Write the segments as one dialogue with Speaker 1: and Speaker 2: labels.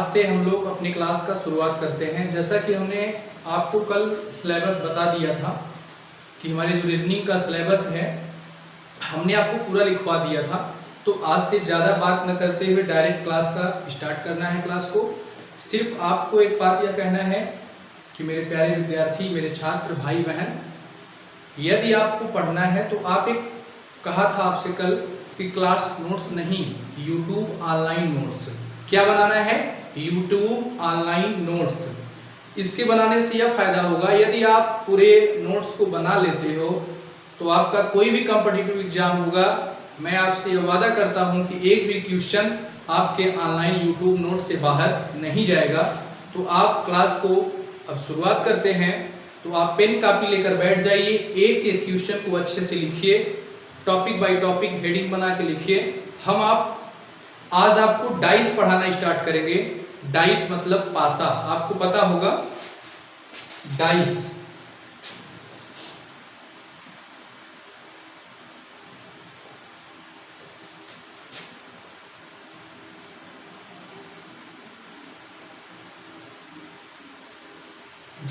Speaker 1: आज से हम लोग अपनी क्लास का शुरुआत करते हैं। जैसा कि हमने आपको कल सिलेबस बता दिया था कि हमारे जो रीजनिंग का सिलेबस है हमने आपको पूरा लिखवा दिया था, तो आज से ज़्यादा बात न करते हुए डायरेक्ट क्लास का स्टार्ट करना है। क्लास को सिर्फ आपको एक बात यह कहना है कि मेरे प्यारे विद्यार्थी, मेरे छात्र भाई बहन, यदि आपको पढ़ना है तो आप एक कहा था आपसे कल कि क्लास नोट्स नहीं, यूट्यूब ऑनलाइन नोट्स। क्या बनाना है? YouTube online notes. इसके बनाने से यह फायदा होगा, यदि आप पूरे नोट्स को बना लेते हो तो आपका कोई भी कॉम्पिटिटिव एग्जाम होगा, मैं आपसे यह वादा करता हूं कि एक भी क्वेश्चन आपके ऑनलाइन यूट्यूब नोट से बाहर नहीं जाएगा। तो आप क्लास को अब शुरुआत करते हैं, तो आप पेन कापी लेकर बैठ जाइए, एक एक क्वेश्चन को अच्छे से लिखिए, टॉपिक बाय टॉपिक हेडिंग बना के लिखिए। आज आपको डाइस पढ़ाना स्टार्ट करेंगे। डाइस मतलब पासा, आपको पता होगा डाइस।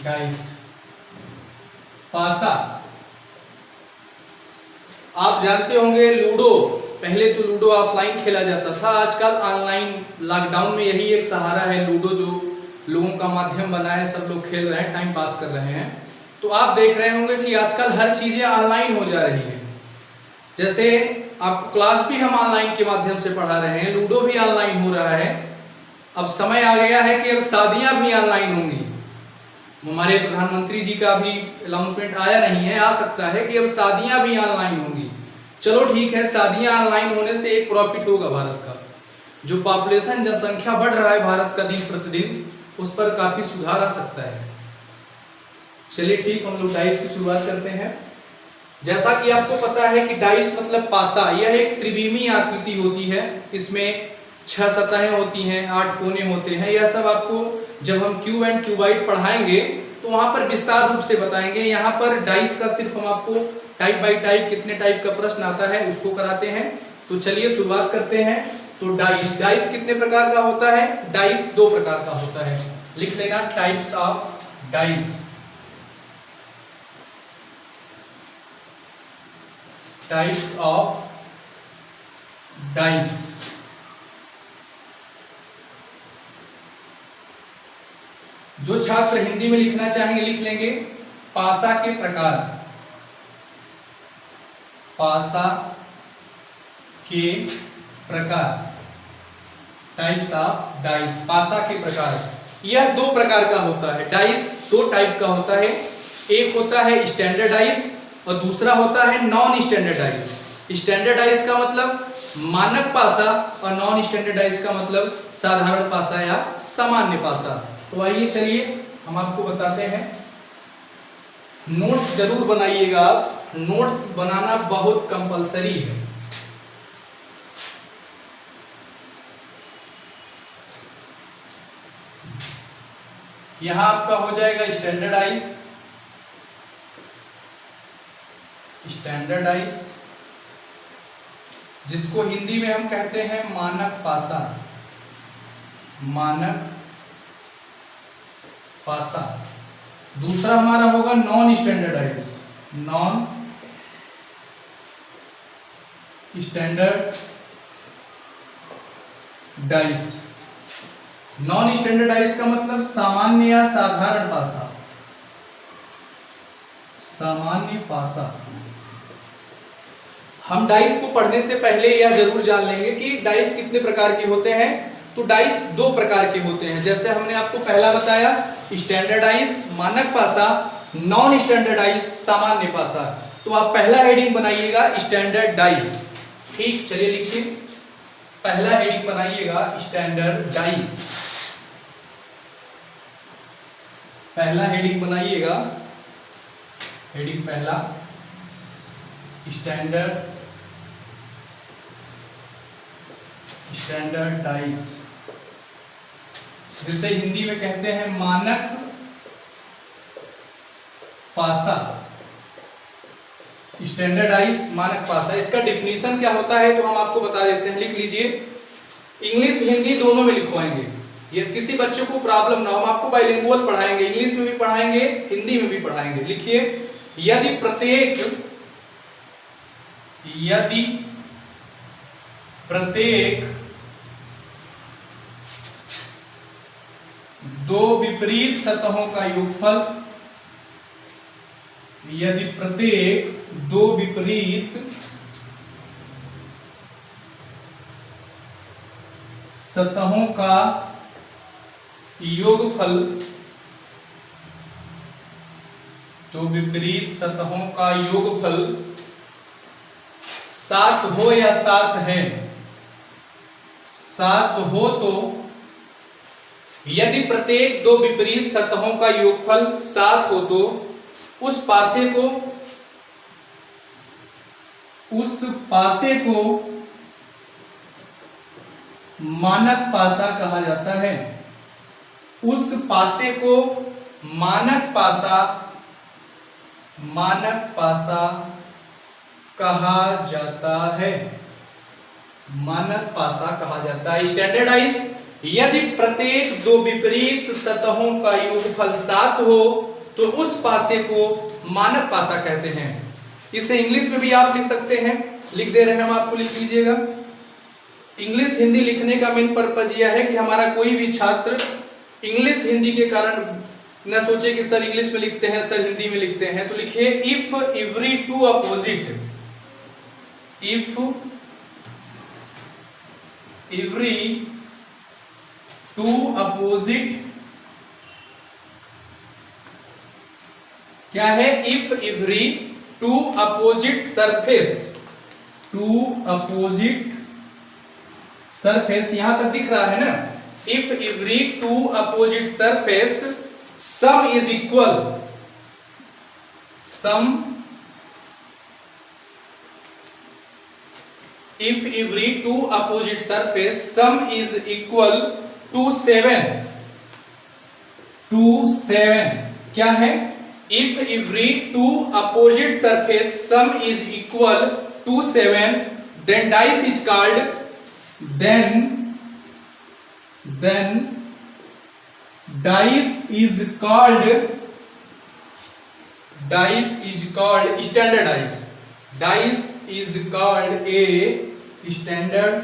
Speaker 1: डाइस पासा आप जानते होंगे। लूडो, पहले तो लूडो ऑफलाइन खेला जाता था, आजकल ऑनलाइन लॉकडाउन में यही एक सहारा है लूडो, जो लोगों का माध्यम बना है। सब लोग खेल रहे हैं, टाइम पास कर रहे हैं। तो आप देख रहे होंगे कि आजकल हर चीजें ऑनलाइन हो जा रही है। जैसे आपको क्लास भी हम ऑनलाइन के माध्यम से पढ़ा रहे हैं, लूडो भी ऑनलाइन हो रहा है। अब समय आ गया है कि अब शादियां भी ऑनलाइन होंगी। हमारे प्रधानमंत्री जी का भी अनाउंसमेंट आया नहीं है, आ सकता है कि अब शादियां भी ऑनलाइन होंगी। चलो ठीक है, शादियां ऑनलाइन होने से एक प्रॉफिट होगा भारत का। जो पॉपुलेशन, जनसंख्या बढ़ रहा है भारत का दिन प्रतिदिन, उस पर काफी सुधार आ सकता है। चलिए ठीक, हम लोग डाइस की शुरुआत करते हैं। जैसा कि आपको पता है कि डाइस मतलब पासा, यह एक त्रिविमीय आकृति होती है। इसमें 6 सतहें होती हैं, 8 कोने होते हैं। यह सब आपको जब हम क्यूब एंड क्यूबाइड पढ़ाएंगे तो वहां पर विस्तार रूप से बताएंगे। यहाँ पर डाइस का सिर्फ हम आपको टाइप बाय टाइप कितने टाइप का प्रश्न आता है उसको कराते हैं। तो चलिए शुरुआत करते हैं। तो डाइस कितने प्रकार का होता है? डाइस 2 प्रकार का होता है, लिख लेना, types of dice. Types of dice. जो छात्र हिंदी में लिखना चाहेंगे लिख लेंगे, पासा के प्रकार। पासा के प्रकार, टाइप्स ऑफ डाइस, पासा के प्रकार। यह 2 प्रकार का होता है। डाइस 2 टाइप का होता है, एक होता है स्टैंडर्ड डाइस और दूसरा होता है non standard dice. Standard dice का मतलब मानक पासा और नॉन स्टैंडर्ड डाइस का मतलब साधारण पासा या सामान्य पासा। तो आइए चलिए हम आपको बताते हैं। नोट्स जरूर बनाइएगा आप, नोट्स बनाना बहुत कंपलसरी है। यहां आपका हो जाएगा स्टैंडर्ड डाइस। स्टैंडर्ड डाइस जिसको हिंदी में हम कहते हैं मानक पासा। मानक पासा। दूसरा हमारा होगा non standard dice. Non standard dice. Non standard dice का मतलब सामान्य या साधारण पासा। सामान्य पासा। हम डाइस को पढ़ने से पहले यह जरूर जान लेंगे कि डाइस कितने प्रकार के होते हैं। तो डाइस 2 प्रकार के होते हैं, जैसे हमने आपको पहला बताया, स्टैंडर्ड डाइस मानक पासा, नॉन स्टैंडर्ड डाइस सामान्य पासा। तो आप पहला हेडिंग बनाइएगा स्टैंडर्ड डाइस। ठीक, चलिए लिखिए, पहला हेडिंग बनाइएगा स्टैंडर्ड डाइस। पहला हेडिंग बनाइएगा, हेडिंग पहला स्टैंडर्ड डाइस, जिसे हिंदी में कहते हैं मानक पासा। स्टैंडर्डाइज मानक पासा, इसका डिफिनीशन क्या होता है तो हम आपको बता देते हैं, लिख लीजिए। इंग्लिश हिंदी दोनों में लिखवाएंगे। ये किसी बच्चे को प्रॉब्लम ना हो, हम आपको बाइलिंगुअल पढ़ाएंगे, इंग्लिश में भी पढ़ाएंगे, हिंदी में भी पढ़ाएंगे। लिखिए, यदि प्रत्येक दो विपरीत सतहों का योगफल, यदि प्रत्येक दो विपरीत सतहों का योगफल, तो विपरीत सतहों का योगफल 7 हो या 7 है, 7 हो तो यदि प्रत्येक दो विपरीत सतहों का योगफल 7 हो तो उस पासे को मानक पासा कहा जाता है। उस पासे को मानक पासा कहा जाता है। मानक पासा कहा जाता है। स्टैंडर्डाइज, यदि प्रत्येक दो विपरीत सतहों का योगफल 7 हो तो उस पासे को मानक पासा कहते हैं। इसे इंग्लिश में भी आप लिख सकते हैं, लिख दे रहे हैं हम आपको, लिख लीजिएगा। इंग्लिश हिंदी लिखने का मेन पर्पज यह है कि हमारा कोई भी छात्र इंग्लिश हिंदी के कारण न सोचे कि सर इंग्लिश में लिखते हैं, सर हिंदी में लिखते हैं। तो लिखिए, इफ एवरी टू अपोजिट क्या है? If every two opposite surface, यहां तक दिख रहा है ना? If every two opposite surface some is equal, if every two opposite surface sum is equal to 7, क्या है? if every two opposite surface sum is equal to 7 then dice is called standardized. Dice is called a standard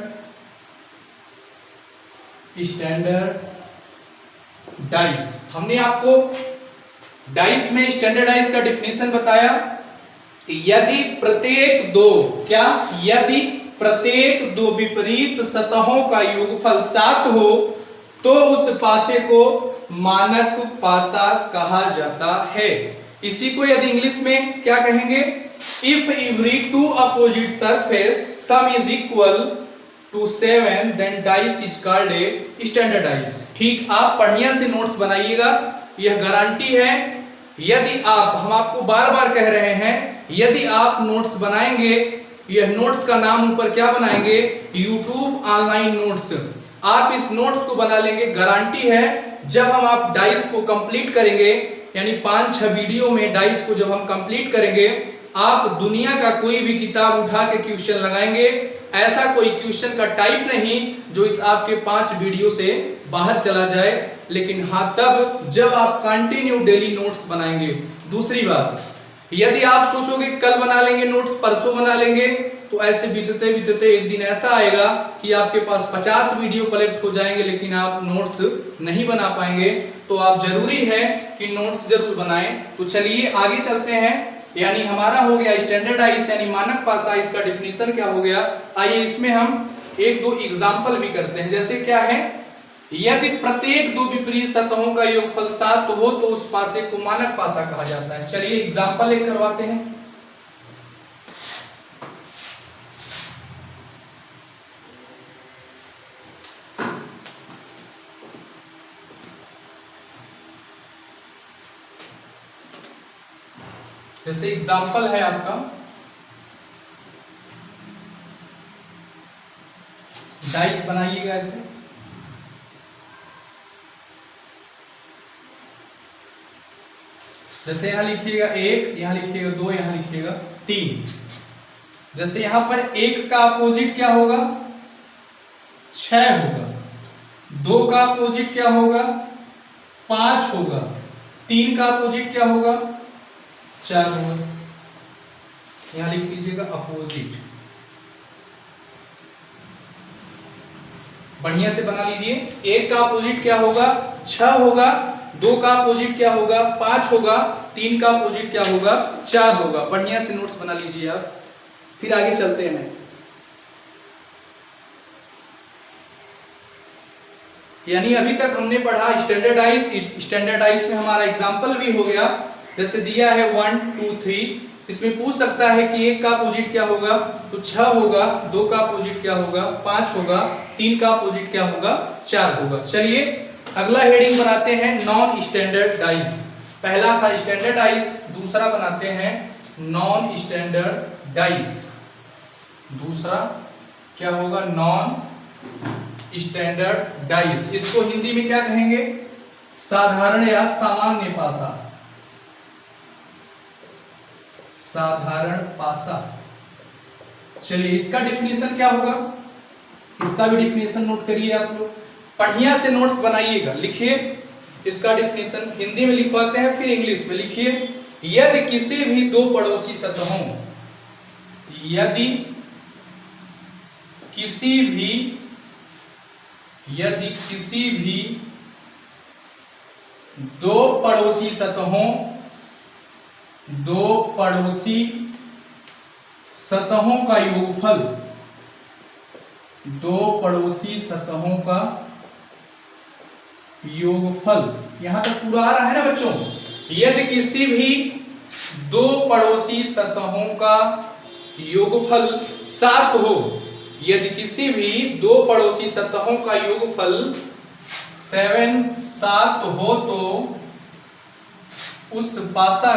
Speaker 1: dice. हमने आपको dice में standardise का definition बताया। यदि प्रत्येक दो विपरीत सतहों का योगफल 7 हो तो उस पासे को मानक पासा कहा जाता है। इसी को यदि इंग्लिश में क्या कहेंगे? If every two opposite surface sum is equal to 7 then dice is called a standardized। ठीक, आप बढ़िया से नोट्स बनाइएगा, यह गारंटी है। यदि हम आपको बार बार कह रहे हैं, यदि आप नोट्स बनाएंगे, यह नोट्स का नाम ऊपर क्या बनाएंगे? YouTube online notes. आप इस नोट्स को बना लेंगे, गारंटी है जब आप डाइस को कंप्लीट करेंगे, यानी 5-6 वीडियो में डाइस को जब हम कंप्लीट करेंगे, आप दुनिया का कोई भी किताब उठा के क्वेश्चन लगाएंगे, ऐसा कोई क्वेश्चन का टाइप नहीं जो इस आपके 5 वीडियो से बाहर चला जाए। लेकिन हाँ, तब जब आप कंटिन्यू डेली नोट्स बनाएंगे। दूसरी बात, यदि आप सोचोगे कल बना लेंगे नोट्स, परसों बना लेंगे, तो ऐसे बीतते बीतते एक दिन ऐसा आएगा कि आपके पास 50 वीडियो कलेक्ट हो जाएंगे, लेकिन आप नोट्स नहीं बना पाएंगे। तो आप जरूरी है कि नोट्स जरूर बनाएं। तो चलिए आगे चलते हैं। यानी हमारा हो गया स्टैंडर्डाइज यानी मानक पासा, इसका डेफिनेशन क्या हो गया? आइए इसमें हम 1-2 एग्जाम्पल भी करते हैं। जैसे क्या है? यदि प्रत्येक दो विपरीत सतहों का योगफल 7 हो तो उस पासे को मानक पासा कहा जाता है। चलिए एग्जाम्पल एक करवाते हैं। जैसे एग्जाम्पल है आपका, डाइस बनाइएगा ऐसे। जैसे यहां लिखिएगा 1, यहां लिखिएगा 2, यहां लिखिएगा 3। जैसे यहां पर 1 का अपोजिट क्या होगा? 6 होगा। 2 का अपोजिट क्या होगा? 5 होगा। 3 का अपोजिट क्या होगा? 4 होगा। यहां लिख लीजिएगा अपोजिट, बढ़िया से बना लीजिए। 1 का अपोजिट क्या होगा? 6 होगा। 2 का अपोजिट क्या होगा? 5 होगा। 3 का अपोजिट क्या होगा? 4 होगा। बढ़िया से नोट्स बना लीजिए आप, फिर आगे चलते हैं। यानी अभी तक हमने पढ़ा स्टैंडर्डाइज। स्टैंडर्डाइज में हमारा एग्जाम्पल भी हो गया, जैसे दिया है 1 2 3। इसमें पूछ सकता है कि 1 का अपोजिट क्या होगा? तो 6 होगा। 2 का अपोजिट क्या होगा? 5 होगा। 3 का अपोजिट क्या होगा? 4 होगा। चलिए अगला हेडिंग बनाते हैं नॉन स्टैंडर्डाइज। पहला था स्टैंडर्डाइज, दूसरा बनाते हैं नॉन स्टैंडर्डाइज। दूसरा क्या होगा? Non standardise. इसको हिंदी में क्या कहेंगे? साधारण या सामान्य पासा। साधारण पासा। चलिए इसका डिफिनेशन क्या होगा? इसका भी डिफिनेशन नोट करिए आप लोग, बढ़िया से नोट्स बनाइएगा, लिखिए। इसका डिफिनेशन हिंदी में लिखवाते हैं, फिर इंग्लिश में लिखिए। यदि किसी भी दो पड़ोसी सतहों, यदि किसी भी दो पड़ोसी सतहों का योगफल, दो पड़ोसी सतहों का योगफल, यहां तक पूरा आ रहा है ना बच्चों? यदि किसी भी दो पड़ोसी सतहों का योगफल 7 हो, यदि किसी भी दो पड़ोसी सतहों का योगफल 7 हो, तो उस पासा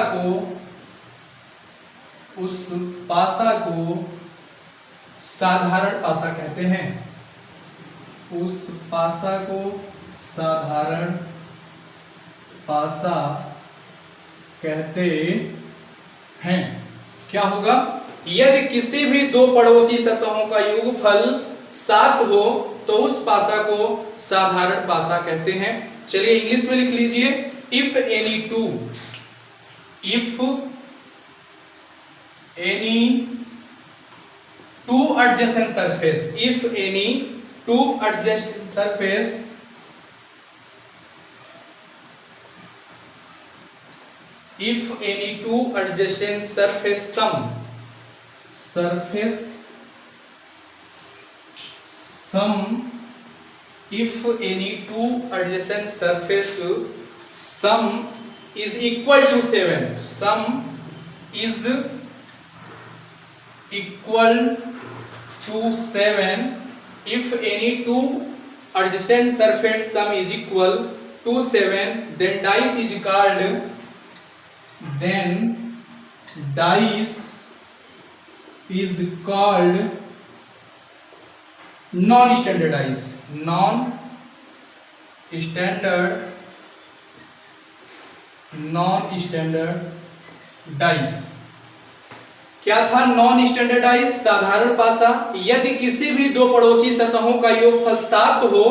Speaker 1: को साधारण पासा कहते हैं। उस पासा को साधारण पासा कहते हैं। क्या होगा? यदि किसी भी दो पड़ोसी सतहों का योगफल 7 हो, तो उस पासा को साधारण पासा कहते हैं। चलिए इंग्लिश में लिख लीजिए। If any two adjacent surface, if any two adjacent surface sum is equal to 7, sum is equal to 7, if any two adjacent surface sum is equal to 7, then dice is called non-standardized. non-standardized क्या था? Non standardise, साधारण पासा। यदि किसी भी दो पड़ोसी सतहों का योगफल 7 हो,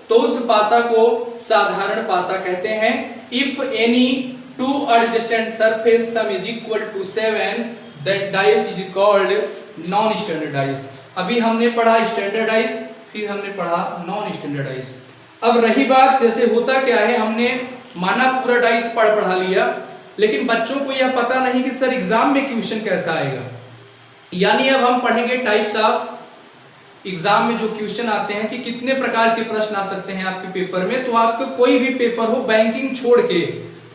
Speaker 1: तो उस पासा को साधारण पासा कहते हैं। If any two adjacent surface sum is equal to 7, then dice is called non standardise. अभी हमने पढ़ा स्टैंडर्डाइज, फिर हमने पढ़ा नॉन स्टैंडर्डाइज। अब रही बात, जैसे होता क्या है, हमने माना पूरा डाइस पढ़ा लिया, लेकिन बच्चों को यह पता नहीं कि सर एग्जाम में क्वेश्चन कैसा आएगा। यानी अब हम पढ़ेंगे टाइप्स ऑफ एग्जाम में जो क्वेश्चन आते हैं, कि कितने प्रकार के प्रश्न आ सकते हैं आपके पेपर में। तो आपका कोई भी पेपर हो, बैंकिंग छोड़ के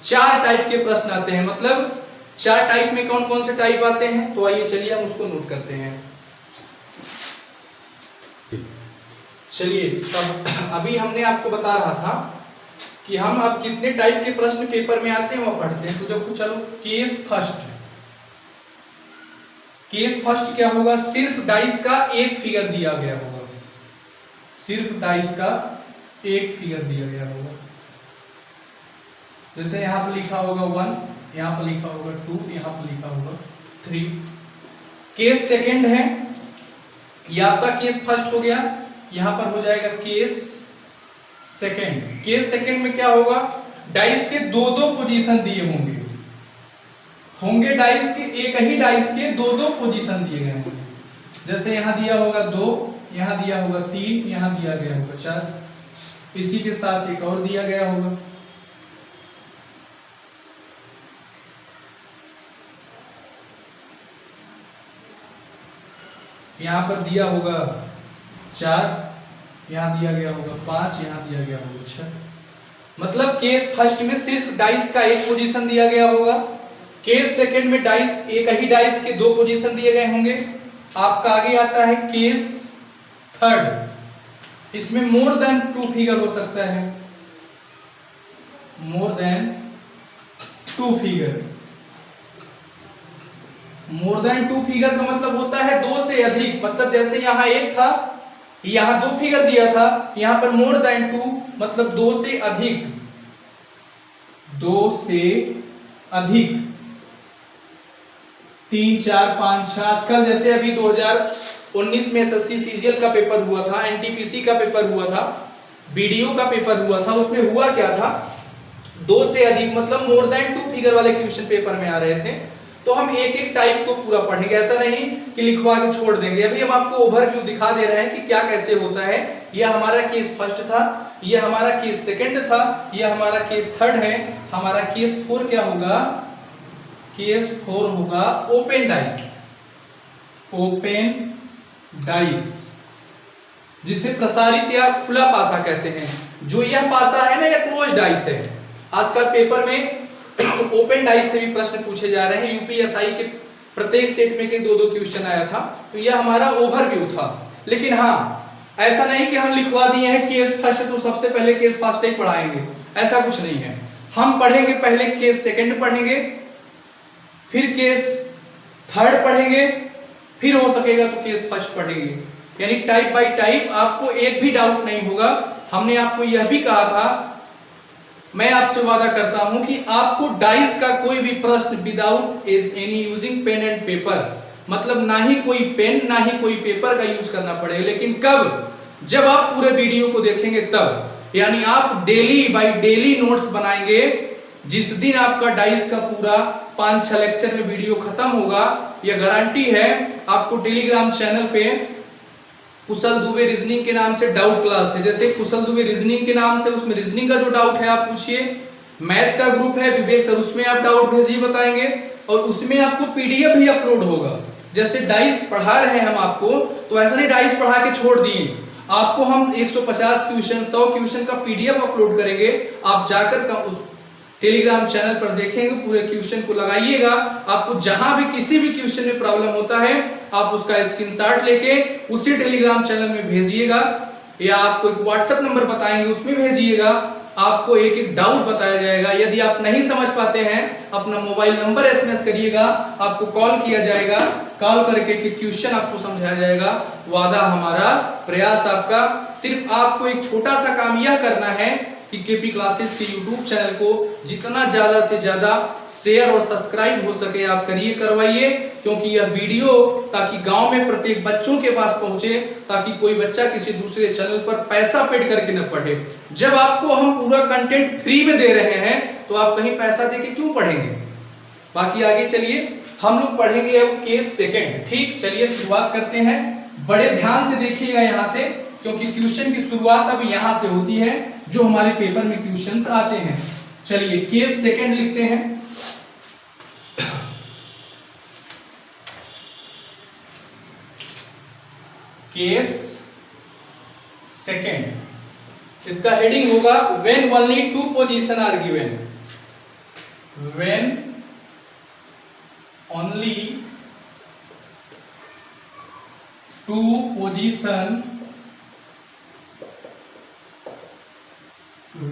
Speaker 1: 4 टाइप के प्रश्न आते हैं। मतलब 4 टाइप में कौन कौन से टाइप आते हैं, तो आइए चलिए हम उसको नोट करते हैं। चलिए अभी हमने आपको बता रहा था कि हम अब कितने टाइप के प्रश्न पेपर में आते हैं वो पढ़ते हैं। तो देखो चलो, केस फर्स्ट क्या होगा? सिर्फ डाइस का एक फिगर दिया गया होगा, सिर्फ डाइस का एक फिगर दिया गया होगा। जैसे यहां पर लिखा होगा 1, यहां पर लिखा होगा 2, यहां पर लिखा होगा 3। केस सेकंड है, ये आपका केस फर्स्ट हो गया। यहां पर हो जाएगा केस सेकंड। केस सेकंड में क्या होगा, डाइस के दो दो पोजीशन दिए होंगे डाइस के, एक ही डाइस के दो दो पोजीशन दिए गए होंगे। जैसे यहां दिया होगा 2, यहां दिया होगा 3, यहां दिया गया होगा 4, इसी के साथ एक और दिया गया होगा। यहां पर दिया होगा 4, यहां दिया गया होगा 5, यहां दिया गया होगा 6। मतलब केस फर्स्ट में सिर्फ डाइस का एक पोजीशन दिया गया होगा, केस सेकंड में डाइस, एक ही डाइस के दो पोजीशन दिए गए होंगे। आपका आगे आता है केस थर्ड, इसमें मोर देन 2 फिगर हो सकता है, more than 2 figure. More than 2 figure का मतलब होता है 2 से अधिक, मतलब जैसे यहां 1 था, यहां 2 फिगर दिया था, यहां पर मोर देन 2 मतलब 2 से अधिक, 2 से अधिक, 3, 4, 5, 6। आजकल जैसे अभी 2019 में एसएससी सीजीएल का पेपर हुआ था, एनटीपीसी का पेपर हुआ था, बीडीओ का पेपर हुआ था, उसमें हुआ क्या था, 2 से अधिक मतलब मोर देन 2 फिगर वाले क्वेश्चन पेपर में आ रहे थे। तो हम एक एक टाइप को पूरा पढ़ेंगे, ऐसा नहीं कि लिखवा के छोड़ देंगे। अभी हम आपको ओवरव्यू दिखा दे रहे हैं कि क्या कैसे होता है। यह हमारा केस फर्स्ट था, यह हमारा केस सेकंड था, यह हमारा केस थर्ड है। हमारा केस 4 क्या होगा, केस 4 होगा ओपन डाइस, ओपन डाइस, जिसे प्रसारित या खुला पासा कहते हैं। जो यह पासा है ना, यह क्लोज डाइस है। आजकल पेपर में ओपन डाइस से भी प्रश्न पूछे जा रहे हैं, यूपीएसआई के प्रत्येक सेट में के 2-2 क्वेश्चन आया था। तो यह हमारा ओवरव्यू था। लेकिन हाँ, ऐसा नहीं कि हम लिखवा दिए हैं केस फर्स्ट तो सबसे पहले केस फर्स्ट ही पढ़ाएंगे, ऐसा कुछ नहीं है। हम पढ़ेंगे, पहले केस सेकंड पढ़ेंगे, फिर केस थर्ड पढ़ेंगे, फिर हो सकेगा तो केस फर्स्ट पढ़ेंगे। यानी टाइप बाय टाइप, आपको एक भी डाउट नहीं होगा। हमने आपको यह भी कहा था, मैं आपसे वादा करता हूं कि आपको डाइस का कोई भी प्रश्न without any using pen and paper, मतलब ना ही कोई पेन ना ही कोई पेपर का यूज करना पड़ेगा। लेकिन कब, जब आप पूरे वीडियो को देखेंगे तब। यानी आप डेली बाय डेली नोट्स बनाएंगे। जिस दिन आपका डाइस का पूरा 5-6 लेक्चर में वीडियो खत्म होगा, यह गारंटी है। आपको टेलीग्राम चैनल पे कुशल दुबे रीजनिंग के नाम से डाउट क्लास है, जैसे कुशल दुबे रीजनिंग के नाम से, उसमें रीजनिंग का जो डाउट है आप पूछिए। मैथ का ग्रुप है विवेक सर, उसमें आप डाउट भेजिए, बताएंगे। और उसमें आपको पीडीएफ भी अपलोड होगा। जैसे डाइस पढ़ा रहे हैं हम आपको, तो ऐसा नहीं डाइस पढ़ा के छोड़ दिए, आपको हम 150 क्वेश्चन 100 क्वेश्चन का पीडीएफ अपलोड करेंगे। आप जाकर उस टेलीग्राम चैनल पर देखेंगे, पूरे क्वेश्चन को लगाइएगा। आपको जहां भी किसी भी क्वेश्चन में प्रॉब्लम होता है, आप उसका स्क्रीनशॉट लेके उसी टेलीग्राम चैनल में भेजिएगा, या आपको एक व्हाट्सएप नंबर बताएंगे उसमें भेजिएगा। आपको एक एक डाउट बताया जाएगा। यदि आप नहीं समझ पाते हैं, अपना मोबाइल नंबर एसएमएस करिएगा, आपको कॉल किया जाएगा, कॉल करके के क्वेश्चन आपको समझाया जाएगा। वादा हमारा, प्रयास आपका। सिर्फ आपको एक छोटा सा काम यह करना है कि केपी क्लासेस के यूट्यूब चैनल को जितना ज्यादा से ज्यादा शेयर और सब्सक्राइब हो सके आप करिए, करवाइए। क्योंकि यह वीडियो ताकि गांव में प्रत्येक बच्चों के पास पहुंचे, ताकि कोई बच्चा किसी दूसरे चैनल पर पैसा पेड करके न पढ़े। जब आपको हम पूरा कंटेंट फ्री में दे रहे हैं, तो आप कहीं पैसा देके क्यों पढ़ेंगे। बाकी आगे चलिए, हम लोग पढ़ेंगे अब केस सेकंड। ठीक, चलिए शुरुआत करते हैं। बड़े ध्यान से देखिएगा यहां से, क्योंकि क्वेश्चन की शुरुआत अब यहां से होती है, जो हमारे पेपर में क्वेश्चंस आते हैं। चलिए केस सेकंड लिखते हैं। केस सेकंड, इसका हेडिंग होगा when only 2 position are given. When only 2 position,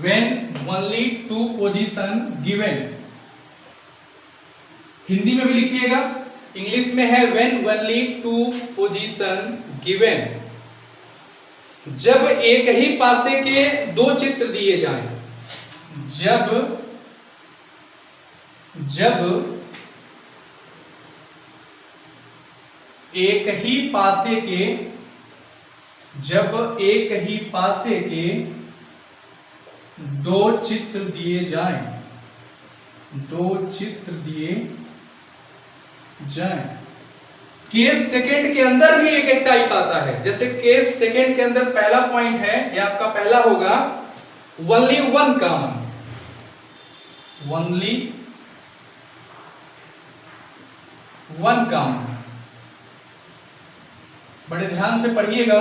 Speaker 1: when only 2 position given। Hindi में भी लिखिएगा, इंग्लिश में है when only 2 position given। जब एक ही पासे के 2 चित्र दिए जाएं, जब एक ही पासे के दो चित्र दिए जाएं, दो चित्र दिए जाएं। केस सेकंड के अंदर भी एक टाइप आता है। जैसे केस सेकंड के अंदर पहला पॉइंट है, ये आपका पहला होगा only one common, only one common. बड़े ध्यान से पढ़िएगा।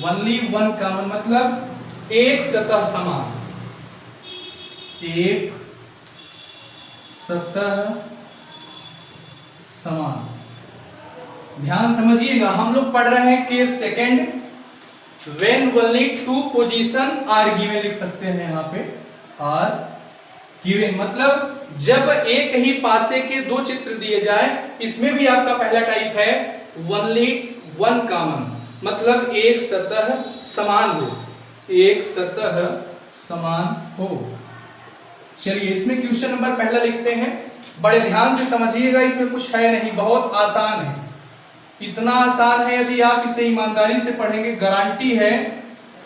Speaker 1: ओनली वन कॉमन मतलब एक सतह समान, एक सतह समान। ध्यान समझिएगा, हम लोग पढ़ रहे हैं case second. When only two position are given लिख सकते हैं यहाँ पे, आर गिवन मतलब जब एक ही पासे के दो चित्र दिए जाए। इसमें भी आपका पहला टाइप है ओनली वन कॉमन मतलब एक सतह समान हो, एक सतह समान हो। चलिए इसमें क्वेश्चन नंबर पहला लिखते हैं। बड़े ध्यान से समझिएगा, इसमें कुछ है नहीं, बहुत आसान है। इतना आसान है, यदि आप इसे ईमानदारी से पढ़ेंगे, गारंटी है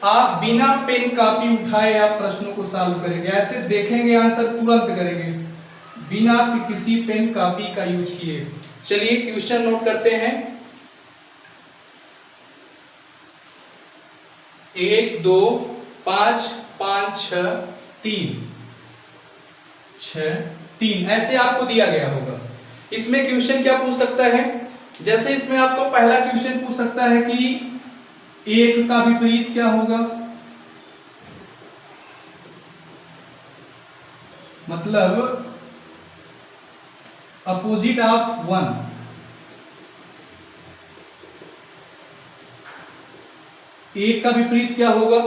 Speaker 1: आप बिना पेन कॉपी उठाए आप प्रश्नों को सॉल्व करेंगे। ऐसे देखेंगे आंसर तुरंत करेंगे बिना किसी पेन कॉपी का यूज किए। चलिए क्वेश्चन नोट करते हैं। 1 2 5 5 6 3 6 3 ऐसे आपको दिया गया होगा। इसमें क्वेश्चन क्या पूछ सकता है? जैसे इसमें आपको पहला क्वेश्चन पूछ सकता है कि एक का विपरीत क्या होगा, मतलब अपोजिट ऑफ वन। एक का विपरीत क्या होगा,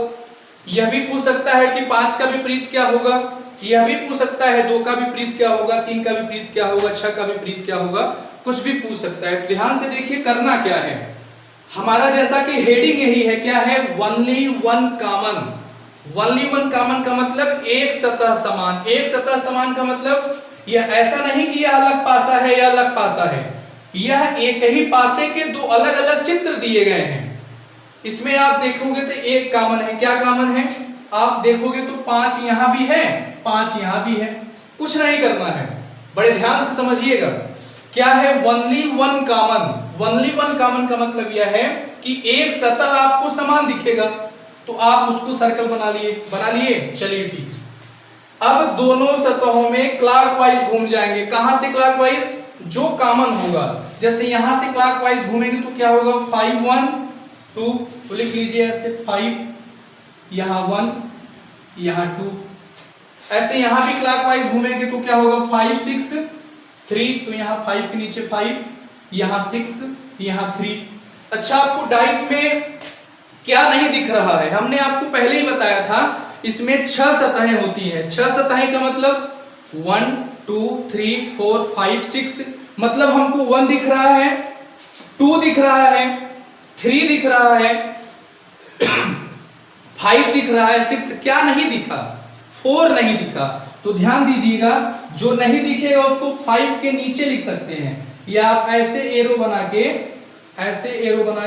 Speaker 1: यह भी पूछ सकता है कि 5 का विपरीत क्या होगा, यह भी पूछ सकता है 2 का विपरीत क्या होगा, 3 का विपरीत क्या होगा, 6 का विपरीत क्या होगा, कुछ भी पूछ सकता है। ध्यान से देखिए करना क्या है हमारा, जैसा कि हेडिंग यही है, क्या है only one common. Only one common का मतलब एक सतह समान। एक सतह समान का मतलब यह ऐसा नहीं कि यह अलग पासा है या अलग पासा है, यह एक ही पासे के दो अलग अलग चित्र दिए गए हैं। इसमें आप देखोगे तो एक कॉमन है, क्या कॉमन है, आप देखोगे तो 5 यहां भी है, 5 यहां भी है। कुछ नहीं करना है, बड़े ध्यान से समझिएगा। क्या है only one common. Only one common का मतलब यह है कि एक सतह आपको समान दिखेगा, तो आप उसको सर्कल बना लिए। चलिए ठीक। अब दोनों सतहों में क्लॉकवाइज घूम जाएंगे। कहां से क्लॉकवाइज? जो कॉमन होगा। जैसे यहां से क्लॉकवाइज घूमेंगे तो क्या होगा, 5 1 2 तो लिख लीजिए ऐसे 5, यहां 1 यहां 2। ऐसे यहां भी क्लॉकवाइज घूमेंगे तो क्या होगा, 5 6 3 तो यहां 5 के नीचे 5, यहां 6 यहां 3। अच्छा आपको डाइस में क्या नहीं दिख रहा है, हमने आपको पहले ही बताया था इसमें 6 सतहें होती हैं। 6 सतहें का मतलब 1 2 3 4 5 6 मतलब हमको 1 दिख रहा है, 2 दिख रहा है, 3 दिख रहा है, 5 दिख रहा है, 6 क्या नहीं दिखा, 4 नहीं दिखा। तो ध्यान दीजिएगा, जो नहीं दिखेगा उसको 5 के नीचे लिख सकते हैं, या आप ऐसे एरो बना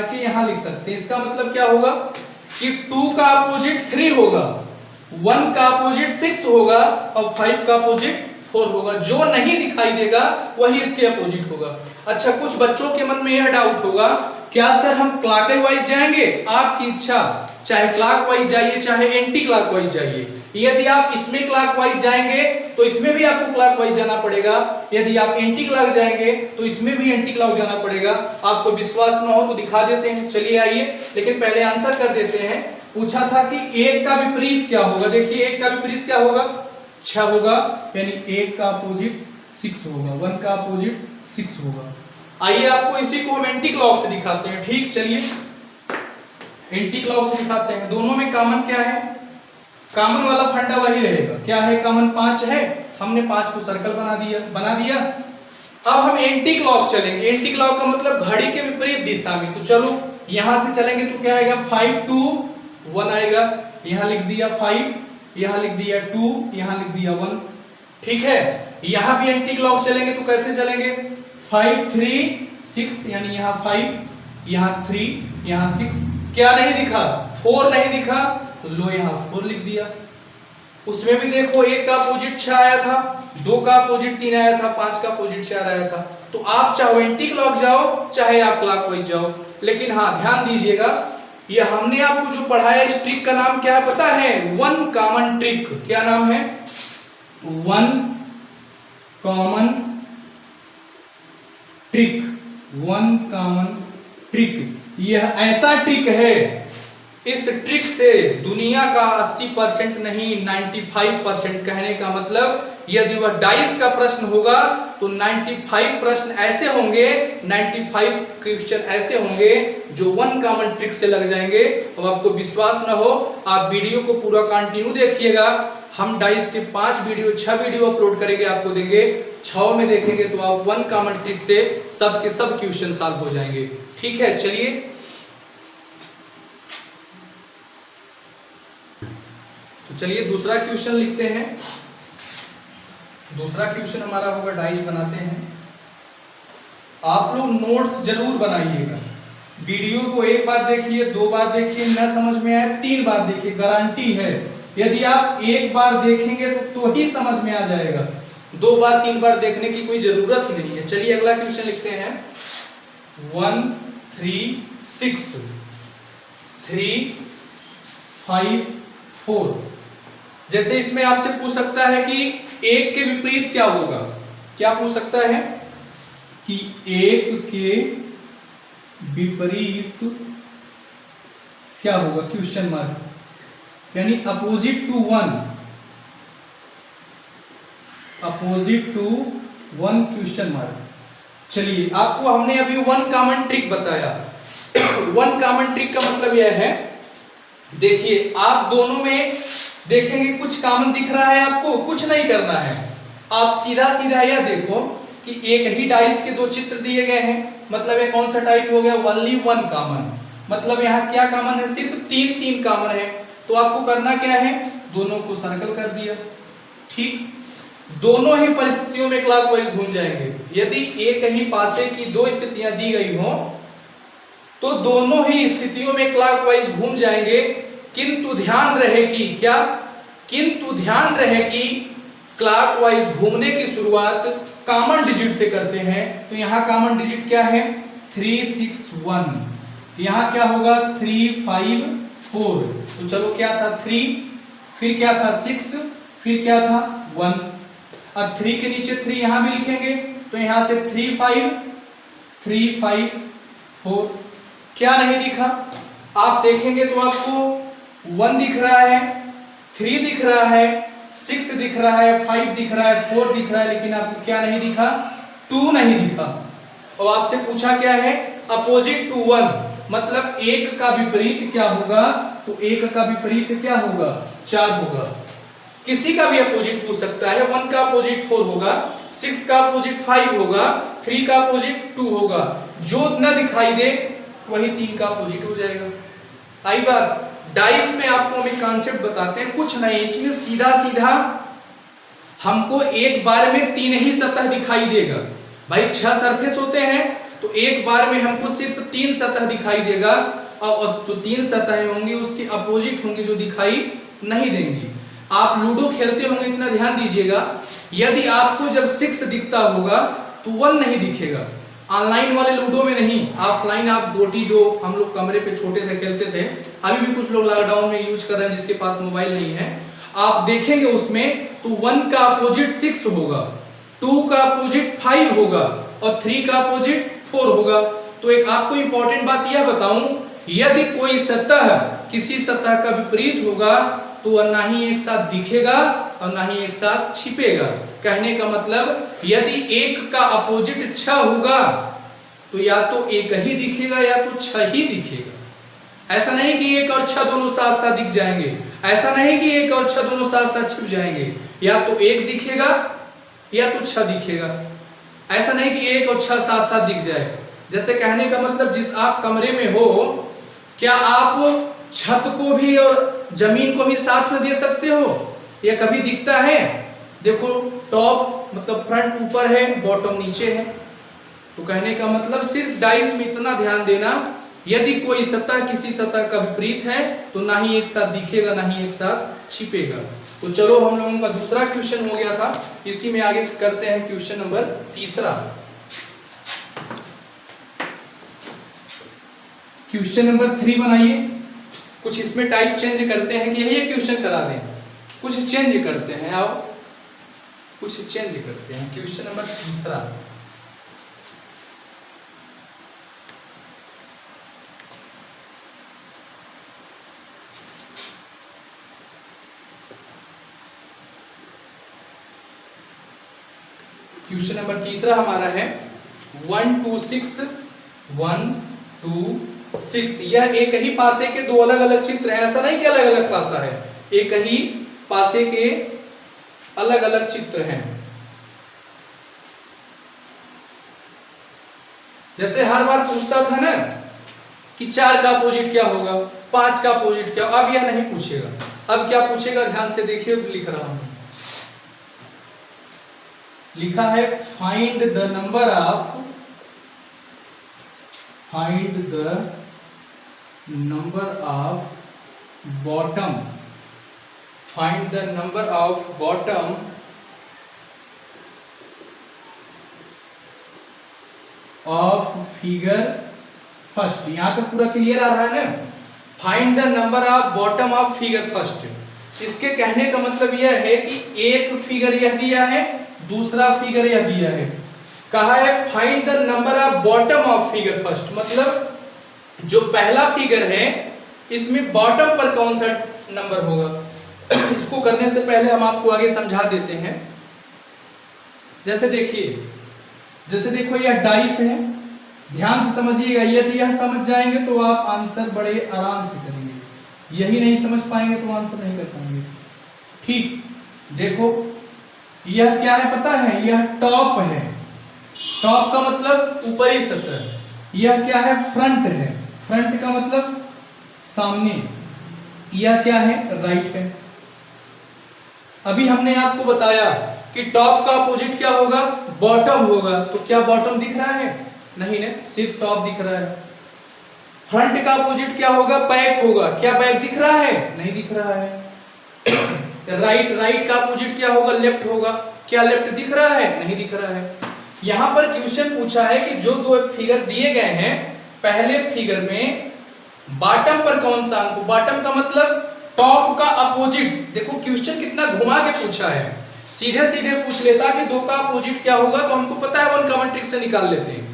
Speaker 1: के यहां लिख सकते हैं। इसका मतलब क्या होगा कि 2 का अपोजिट 3 होगा, 1 का अपोजिट 6 होगा और 5 का अपोजिट 4 होगा। जो नहीं दिखाई देगा वही इसके अपोजिट होगा। अच्छा कुछ बच्चों के मन में यह डाउट होगा, क्या सर हम क्लॉकवाइज जाएंगे? आपकी इच्छा, चाहे क्लॉकवाइज जाइए चाहे एंटी क्लॉकवाइज जाइए। यदि आप इसमें क्लॉकवाइज जाएंगे तो इसमें भी आपको क्लॉकवाइज जाना पड़ेगा, यदि आप एंटी क्लॉक जाएंगे तो इसमें भी एंटी क्लॉक जाना पड़ेगा। आपको विश्वास न हो तो दिखा देते हैं। चलिए आइए, लेकिन पहले आंसर कर देते हैं। पूछा था कि 1 का विपरीत क्या होगा। देखिए 1 का विपरीत क्या होगा, 6 होगा, यानी 1 का अपोजिट 6 होगा, 1 का अपोजिट 6 होगा। आइए आपको इसी को हम एंटी क्लॉक से दिखाते हैं। ठीक, चलिए एंटी क्लॉक से दिखाते हैं। दोनों में कॉमन क्या है, कॉमन वाला फंडा वही रहेगा। क्या है कॉमन, 5 है, हमने 5 को सर्कल बना दिया। अब हम एंटी क्लॉक चलेंगे। एंटी क्लॉक का मतलब घड़ी के विपरीत दिशा में। तो चलो यहां से चलेंगे तो क्या आएगा, 5 2 1 आएगा, यहां लिख दिया 5, यहां लिख दिया 2, यहां लिख दिया 1। ठीक है, यहां भी एंटी क्लॉक चलेंगे तो कैसे चलेंगे, 5 3 6 यानी यहां 5 यहां 3 यहां 6। क्या नहीं दिखा, 4 नहीं दिखा, तो लो यहां 4 लिख दिया। उसमें भी देखो 1 का अपोजिट 6 आया था, 2 का अपोजिट 3 आया था, 5 का अपोजिट 4 आया था। तो आप चाहे एंटी क्लॉक जाओ चाहे आप क्लॉकवाइज जाओ, लेकिन हाँ ध्यान दीजिएगा, ये हमने आपको जो पढ़ाया इस ट्रिक का नाम क्या है पता है? One common trick. क्या नाम है? One common trick. One common trick, यह ऐसा ट्रिक है, इस ट्रिक से दुनिया का 80% नहीं 95%, कहने का मतलब यदि वह डाइस का प्रश्न होगा तो 95 प्रश्न ऐसे होंगे, 95 क्वेश्चन ऐसे होंगे जो वन कॉमन ट्रिक से लग जाएंगे। अब आपको विश्वास न हो, आप वीडियो को पूरा कंटिन्यू देखिएगा। हम डाइस के 5 वीडियो 6 वीडियो अपलोड करेंगे, आपको देंगे, 6 में देखेंगे तो आप वन कॉमन ट्रिक से सब के सब क्वेश्चन सॉल्व हो जाएंगे। ठीक है, चलिए तो चलिए दूसरा क्वेश्चन लिखते हैं। दूसरा क्वेश्चन हमारा होगा, डाइस बनाते हैं। आप लोग नोट्स जरूर बनाइएगा, वीडियो को 1 बार देखिए, 2 बार देखिए, न समझ में आए 3 बार देखिए, गारंटी है यदि आप 1 बार देखेंगे तो ही समझ में आ जाएगा, 2 बार 3 बार देखने की कोई जरूरत ही नहीं है। चलिए अगला क्वेश्चन लिखते हैं। 1 3 6 3 5 4। जैसे इसमें आपसे पूछ सकता है कि 1 के विपरीत क्या होगा। क्या पूछ सकता है कि 1 के विपरीत क्या होगा, क्वेश्चन मार्क, यानी opposite to 1, opposite to 1 question mark. चलिए आपको हमने अभी वन कॉमन ट्रिक बताया। वन कॉमन ट्रिक का मतलब यह है, देखिए आप दोनों में देखेंगे कुछ कॉमन दिख रहा है, आपको कुछ नहीं करना है, आप सीधा सीधा यह देखो कि एक ही डाइस के 2 चित्र दिए गए हैं, मतलब ये कौन सा टाइप हो गया, ओनली वन कॉमन। मतलब यहाँ क्या कॉमन है, सिर्फ 3 कॉमन है। तो आपको करना क्या है, दोनों को सर्कल कर दिया। ठीक, दोनों ही परिस्थितियों में क्लॉकवाइज घूम जाएंगे। यदि एक ही पासे की 2 स्थितियां दी गई हो तो दोनों ही स्थितियों में क्लॉकवाइज घूम जाएंगे, किंतु ध्यान रहे कि क्या, किंतु ध्यान रहे कि क्लॉकवाइज घूमने की शुरुआत कॉमन डिजिट से करते हैं। तो यहाँ कॉमन डिजिट क्या है, 3 6 1। यहाँ क्या होगा, 3 5 4। तो चलो क्या था 3, फिर क्या था 6, फिर क्या था 1। अब 3 के नीचे 3 यहाँ भी लिखेंगे, तो यहाँ से 3 5 4। क्या नहीं दिखा, आप देखेंगे तो आपको 1 दिख रहा है, 3 दिख रहा है, 6 दिख रहा है, 5 दिख रहा है, 4 दिख रहा है, लेकिन आपको क्या नहीं दिखा, 2 नहीं दिखा। और आपसे पूछा क्या है, अपोजिट टू 1, मतलब 1 का विपरीत क्या होगा, तो 1 का विपरीत क्या होगा, 4 होगा। किसी का भी अपोजिट पूछ सकता है, 1 का अपोजिट 4 होगा, 6 का अपोजिट 5 होगा, 3 का अपोजिट 2 होगा। जो न दिखाई दे वही 3 का अपोजिट हो जाएगा। आई बात, डाइस में आपको हम एक कॉन्सेप्ट बताते हैं, कुछ नहीं, इसमें सीधा सीधा हमको एक बार में 3 ही सतह दिखाई देगा। भाई 6 सरफेस होते हैं, तो एक बार में हमको सिर्फ 3 सतह दिखाई देगा, और जो 3 सतहें होंगी उसके अपोजिट होंगी जो दिखाई नहीं देंगी। आप लूडो खेलते होंगे, इतना ध्यान दीजिएगा, यदि आपको जब 6 दिखता होगा तो 1 नहीं दिखेगा। ऑनलाइन वाले लूडो में नहीं, ऑफलाइन आप गोटी जो हम लोग कमरे पे छोटे थे खेलते थे, अभी भी कुछ लोग लॉकडाउन में यूज कर रहे हैं जिसके पास मोबाइल नहीं है, आप देखेंगे उसमें तो 1 का अपोजिट 6 होगा, 2 का अपोजिट 5 होगा, और 3 का अपोजिट 4 होगा। तो एक आपको इंपॉर्टेंट बात यह बताऊं, यदि कोई सतह किसी सतह का विपरीत होगा तो वह ना ही एक साथ दिखेगा और ना ही एक साथ छिपेगा। कहने का मतलब यदि 1 का अपोजिट 6 होगा तो या तो 1 ही दिखेगा या तो 6 ही दिखेगा। ऐसा नहीं कि 1 और 6 दोनों साथ साथ दिख जाएंगे, ऐसा नहीं कि 1 और 6 दोनों साथ साथ छिप जाएंगे, या तो 1 दिखेगा या तो 6 दिखेगा। ऐसा नहीं कि 1 और 6 साथ साथ दिख जाए। जैसे कहने का मतलब, जिस आप कमरे में हो, क्या आप छत को भी और जमीन को भी साथ में देख सकते हो? यह कभी दिखता है? देखो, टॉप मतलब फ्रंट ऊपर है, बॉटम नीचे है। तो कहने का मतलब सिर्फ डाइस में इतना ध्यान देना, यदि कोई सतह किसी सतह का विपरीत है तो ना ही एक साथ दिखेगा ना ही एक साथ छिपेगा। तो चलो हम लोगों का दूसरा क्वेश्चन हो गया था, इसी में आगे करते हैं क्वेश्चन नंबर तीसरा। क्वेश्चन नंबर 3 बनाइए। कुछ इसमें टाइप चेंज करते हैं कि यही क्वेश्चन करा दें, कुछ चेंज करते हैं। आओ कुछ चेंज करते हैं। क्वेश्चन नंबर तीसरा, क्वेश्चन नंबर तीसरा हमारा है 1 2 6 1 2 6। यह एक ही पासे के दो अलग अलग चित्र हैं, ऐसा नहीं कि अलग अलग पासा है, एक ही पासे के अलग अलग चित्र हैं। जैसे हर बार पूछता था ना कि 4 का अपोजिट क्या होगा, 5 का अपोजिट क्या होगा, अब यह नहीं पूछेगा। अब क्या पूछेगा, ध्यान से देखिए, लिख रहा हूं, लिखा है find the number of bottom, find the number of bottom of figure first. यहां तक पूरा क्लियर आ रहा है ना। Find the number of bottom of figure first, इसके कहने का मतलब यह है कि एक फिगर यह दिया है, दूसरा फिगर यह दिया है। कहा है find the number of bottom of figure first, मतलब जो पहला फिगर है इसमें बॉटम पर कौन सा नंबर होगा। इसको करने से पहले हम आपको आगे समझा देते हैं। जैसे देखिए, जैसे देखो यह डाइस है, ध्यान से समझिएगा। यदि यह समझ जाएंगे तो आप आंसर बड़े आराम से करेंगे, यही नहीं समझ पाएंगे तो आंसर नहीं कर पाएंगे। ठीक, देखो यह क्या है पता है, यह टॉप है, टॉप का मतलब ऊपरी सतह। यह क्या है, फ्रंट है, फ्रंट का मतलब सामने। यह क्या है, राइट है। अभी हमने आपको बताया कि टॉप का अपोजिट क्या होगा, बॉटम होगा। तो क्या बॉटम दिख रहा है, नहीं ना, सिर्फ टॉप दिख रहा है। फ्रंट का अपोजिट क्या होगा, बैक होगा। क्या बैक दिख रहा है, नहीं दिख रहा है। राइट का अपोजिट क्या होगा, लेफ्ट होगा। क्या लेफ्ट दिख रहा है, नहीं दिख रहा है। यहां पर क्वेश्चन पूछा है कि जो दो फिगर दिए गए हैं, पहले फिगर में बॉटम पर कौन सा अंक, बॉटम का मतलब टॉप का अपोजिट। देखो क्वेश्चन कितना घुमा के पूछा है, सीधे सीधे पूछ लेता कि 2 का अपोजिट क्या होगा तो हमको पता है 1 कॉमन ट्रिक से निकाल लेते हैं।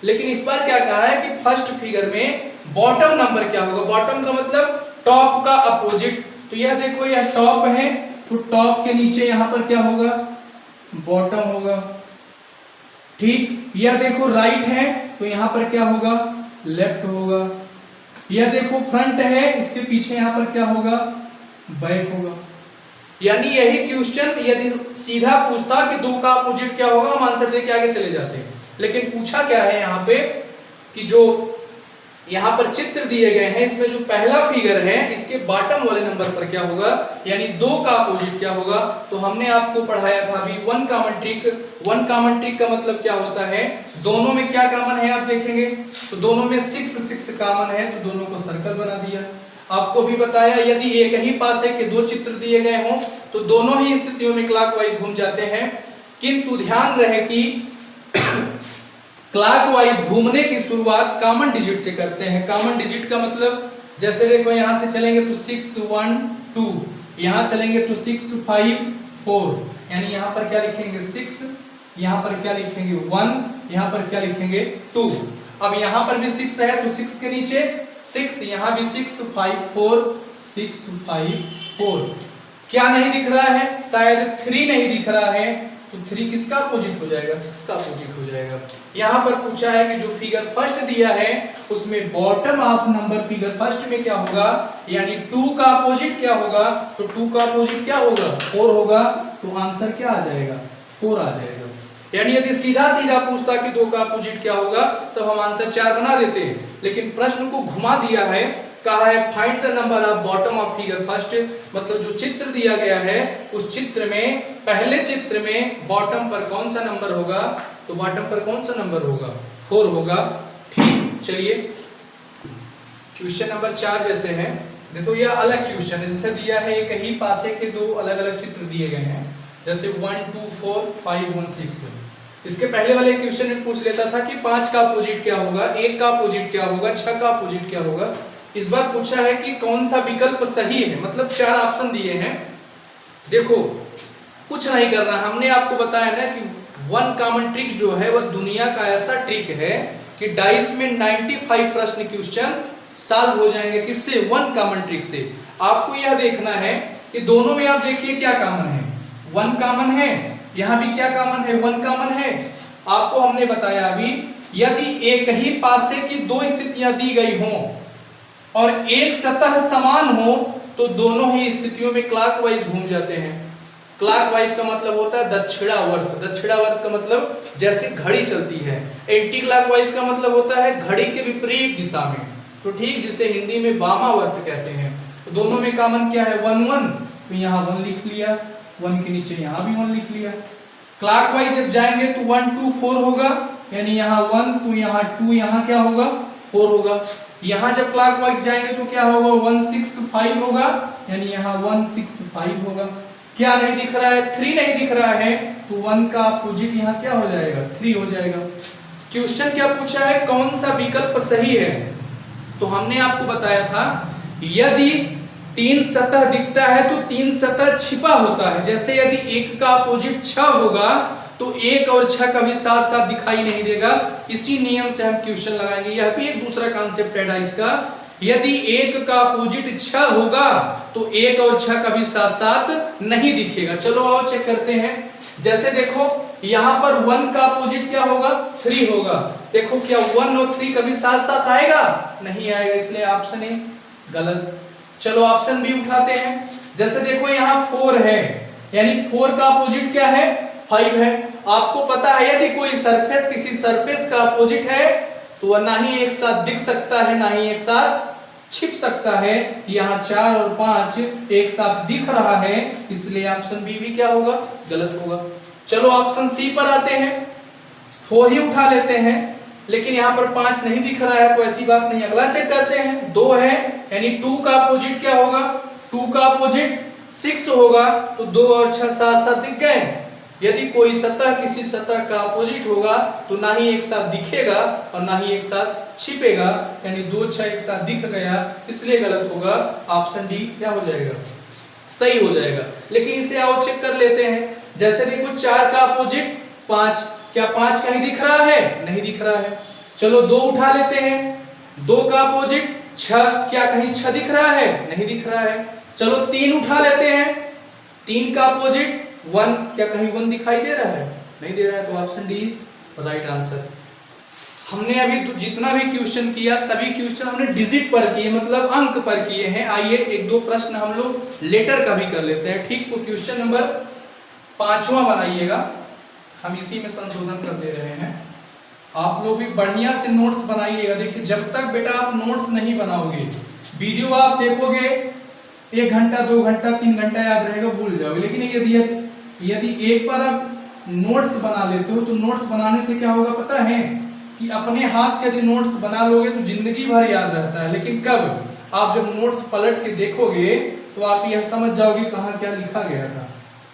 Speaker 1: लेकिन इस बार क्या कहा है कि फर्स्ट फिगर में बॉटम नंबर क्या होगा, बॉटम का मतलब टॉप का अपोजिट। तो यह देखो, यह टॉप है तो टॉप के नीचे यहां पर क्या होगा, बॉटम होगा। ठीक, यह देखो राइट है तो यहां पर क्या होगा, लेफ्ट होगा। यह देखो फ्रंट है, इसके पीछे यहां पर क्या होगा, बैक होगा। यानी यही क्वेश्चन यदि सीधा पूछता कि 2 का अपोजिट क्या होगा, हम आंसर देके आगे चले जाते हैं। लेकिन पूछा क्या है यहाँ पे कि जो यहाँ पर चित्र दिए गए हैं, इसमें जो पहला फिगर है इसके बॉटम वाले नंबर पर क्या होगा, यानी 2 का अपोजिट क्या होगा। तो हमने आपको पढ़ाया था अभी 1 कॉमन ट्रिक। 1 कॉमन ट्रिक का मतलब क्या होता है, दोनों में क्या कॉमन है आप देखेंगे तो दोनों में 6 कॉमन है, तो दोनों को सर्कल बना दिया। आपको भी बताया यदि एक ही पासे के 2 चित्र दिए गए हों तो दोनों ही स्थितियों में क्लॉकवाइज घूम जाते हैं। किंतु ध्यान रहे कि क्लॉकवाइज घूमने की शुरुआत कॉमन डिजिट से करते हैं। कॉमन डिजिट का मतलब जैसे देखो यहां से चलेंगे तो 6 1 2, यहां चलेंगे तो 6 5 4, यानी यहां पर क्या लिखेंगे 6, यहां पर क्या लिखेंगे 1, यहां पर क्या लिखेंगे 2। अब यहां पर भी 6 है तो 6 के नीचे 6, यहां भी 6 5 4 6 5 4। क्या नहीं दिख रहा है, शायद 3 नहीं दिख रहा है, तो 3 किसका अपोजिट हो जाएगा, 6 का अपोजिट हो जाएगा। यहां पर पूछा है कि जो फिगर फर्स्ट दिया है उसमें bottom of number figure first में क्या होगा, यानी 2 का अपोजिट क्या होगा, तो 2 का अपोजिट क्या होगा, 4 होगा। तो आंसर क्या आ जाएगा, 4 आ जाएगा। यानी यदि सीधा सीधा पूछता कि 2 का अपोजिट क्या होगा तो हम आंसर 4 बना देते हैं। लेकिन प्रश्न को घुमा दिया है, कहा है find the number of bottom of figure first, मतलब जो चित्र दिया गया है उस चित्र में, पहले चित्र में बॉटम पर कौन सा नंबर होगा, तो बॉटम पर कौन सा नंबर होगा, 4 होगा। ठीक, चलिए क्वेश्चन नंबर 4 जैसे है देखो यह अलग क्वेश्चन है, जैसे दिया है एक ही पासे के दो अलग अलग चित्र दिए गए हैं, जैसे 1 2 4 5 1 6। इसके पहले वाले क्वेश्चन में पूछ लेता था कि 5 का अपोजिट क्या होगा, 1 का अपोजिट क्या होगा, 6 का अपोजिट क्या होगा। इस बार पूछा है कि कौन सा विकल्प सही है, मतलब 4 ऑप्शन दिए हैं। देखो कुछ नहीं करना, हमने आपको बताया ना कि वन कॉमन ट्रिक जो है वह दुनिया का ऐसा ट्रिक है कि डाइस में 95 प्रश्न क्वेश्चन सॉल्व हो जाएंगे। किससे? वन कॉमन ट्रिक से। आपको यह देखना है कि दोनों में आप देखिए क्या कॉमन है, वन कॉमन है, यहाँ भी क्या कॉमन है, वन कॉमन है। आपको हमने बताया अभी, यदि एक ही पासे की दो स्थितियां दी गई हों और एक सतह समान हो तो दोनों ही स्थितियों में क्लॉकवाइज घूम जाते हैं। क्लॉकवाइज का मतलब होता है दक्षिणावर्त, दक्षिणावर्त का मतलब जैसे घड़ी चलती है। एंटी क्लॉकवाइज का मतलब होता है घड़ी के विपरीत दिशा में, तो ठीक जिसे हिंदी में वामावर्त कहते हैं। तो दोनों में कॉमन क्या है, 1 1, तो यहाँ 1 लिख लिया, 1 के नीचे यहाँ भी 1 लिख लिया। क्लॉकवाइज जब जाएंगे तो 1 2 4 होगा, यानी यहाँ 1 तो यहाँ 2, यहाँ क्या होगा 4 होगा। यहाँ जब क्लॉकवाइज जाएंगे तो क्या होगा 1 6 5 होगा, यानी यहाँ 1 6 5 होगा। क्या नहीं दिख रहा है, 3 नहीं दिख रहा है, तो 1 का अपोजिट यहाँ क्या हो जाएगा 3 हो जाएगा। क्वेश्चन क्या पूछा है, कौन सा विकल्प सही है। तो हमने आपको बताया था यदि 3 सतह दिखता है तो 3 सतह छिपा होता है। जैसे यदि 1 का अपोजिट 6 होगा तो 1 और 6 कभी साथ साथ दिखाई नहीं देगा। इसी नियम से हम क्वेश्चन लगाएंगे। यह भी एक दूसरा कॉन्सेप्ट है डाइस का, यदि 1 का अपोजिट 6 होगा तो 1 और 6 कभी साथ साथ नहीं दिखेगा। चलो आओ चेक करते हैं। जैसे देखो यहाँ पर 1 का अपोजिट क्या होगा 3 होगा। देखो क्या 1 और 3 कभी साथ साथ आएगा, नहीं आएगा, इसलिए ऑप्शन ए गलत। चलो ऑप्शन बी उठाते हैं। जैसे देखो यहाँ 4 है, यानी 4 का अपोजिट क्या है 5 है। आपको पता है यदि कोई सरफेस किसी सरफेस का अपोजिट है तो वह ना ही एक साथ दिख सकता है ना ही एक साथ छिप सकता है। यहाँ 4 और 5 एक साथ दिख रहा है, इसलिए ऑप्शन बी भी क्या होगा गलत होगा। चलो ऑप्शन सी पर आते हैं। 4 ही उठा लेते हैं, लेकिन यहाँ पर 5 नहीं दिख रहा है तो ऐसी बात नहीं। अगला चेक करते हैं, 2 है, यानी 2 का अपोजिट क्या होगा 2 का अपोजिट 6 होगा, तो 2 और 6 साथ साथ दिख गए। यदि कोई सतह किसी सतह का अपोजिट होगा तो ना ही एक साथ दिखेगा और ना ही एक साथ छिपेगा, यानी 2 6 एक साथ दिख गया, इसलिए गलत होगा। ऑप्शन डी क्या हो जाएगा सही हो जाएगा। लेकिन इसे आओ चेक कर लेते हैं। जैसे देखो 4 का अपोजिट 5, क्या 5 कहीं दिख रहा है, नहीं दिख रहा है। चलो 2 उठा लेते हैं। 2 का अपोजिट 6, क्या कहीं 6 दिख रहा है, नहीं दिख रहा है। चलो 3 उठा लेते हैं। 3 का अपोजिट 1, क्या कहीं 1 दिखाई दे रहा है, नहीं दे रहा है, तो option D is right answer. हमने अभी तो जितना भी क्वेश्चन किया सभी क्वेश्चन हमने डिजिट पर किए, मतलब अंक पर किए हैं। आइए एक दो प्रश्न हम लोग लेटर का भी कर लेते हैं, ठीक। तो क्वेश्चन नंबर 5वां बनाइएगा, हम इसी में संशोधन कर दे रहे हैं। आप लोग भी बढ़िया से नोट्स बनाइएगा। देखिए जब तक बेटा आप नोट्स नहीं बनाओगे, वीडियो आप देखोगे 1 घंटा 2 घंटा 3 घंटा याद रहेगा, भूल जाओगे। लेकिन यदि एक बार आप नोट्स बना लेते हो तो नोट्स बनाने से क्या होगा पता है कि अपने हाथ से यदि नोट्स बना लोगे तो जिंदगी भर याद रहता है। लेकिन कब आप जब नोट्स पलट के देखोगे तो आप यह समझ जाओगे कहाँ क्या लिखा गया था।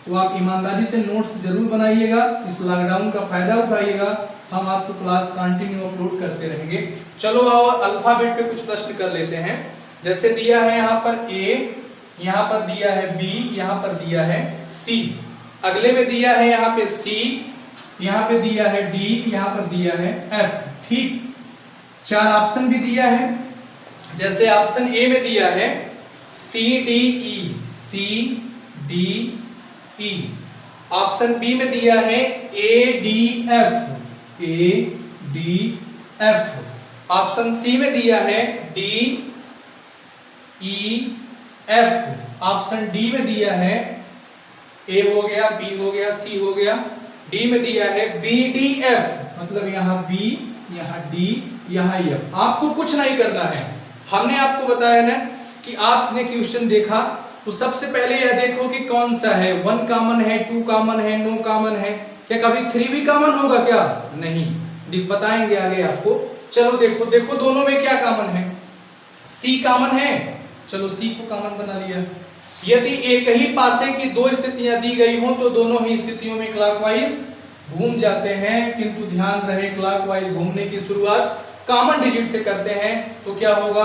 Speaker 1: तो आप ईमानदारी से नोट्स जरूर बनाइएगा, इस लॉकडाउन का फायदा उठाइएगा। हम आपको क्लास कंटिन्यू अपलोड करते रहेंगे। चलो आओ अल्फाबेट पे कुछ प्रश्न कर लेते हैं। जैसे दिया है यहाँ पर ए, यहाँ पर दिया है बी, यहाँ पर दिया है सी, अगले में दिया है यहाँ पे सी, यहाँ पे दिया है डी, यहाँ पर दिया है एफ, ठीक। 4 ऑप्शन भी दिया है। जैसे ऑप्शन ए में दिया है C D E, C D E. Option B में दिया है A D F, A D F. Option C में दिया है D E F. Option D में दिया है ए हो गया, बी हो गया, सी हो गया, डी में दिया है बी डी एफ, मतलब यहाँ बी, यहाँ डी, यहाँ एफ। आपको कुछ नहीं करना है। हमने आपको बताया ना कि आपने क्वेश्चन देखा तो सबसे पहले यह देखो कि कौन सा है, 1 कॉमन है, 2 कॉमन है, नो कॉमन है, क्या कभी 3 भी कॉमन होगा क्या, नहीं, बताएंगे आगे आपको। चलो देखो दोनों में क्या कॉमन है, सी कॉमन है, चलो सी को कॉमन बना लिया। यदि एक ही पासे की दो स्थितियां दी गई हो तो दोनों ही स्थितियों में क्लॉकवाइज घूम जाते हैं, किंतु ध्यान रहे क्लॉकवाइज घूमने की शुरुआत कॉमन डिजिट से करते हैं। तो क्या होगा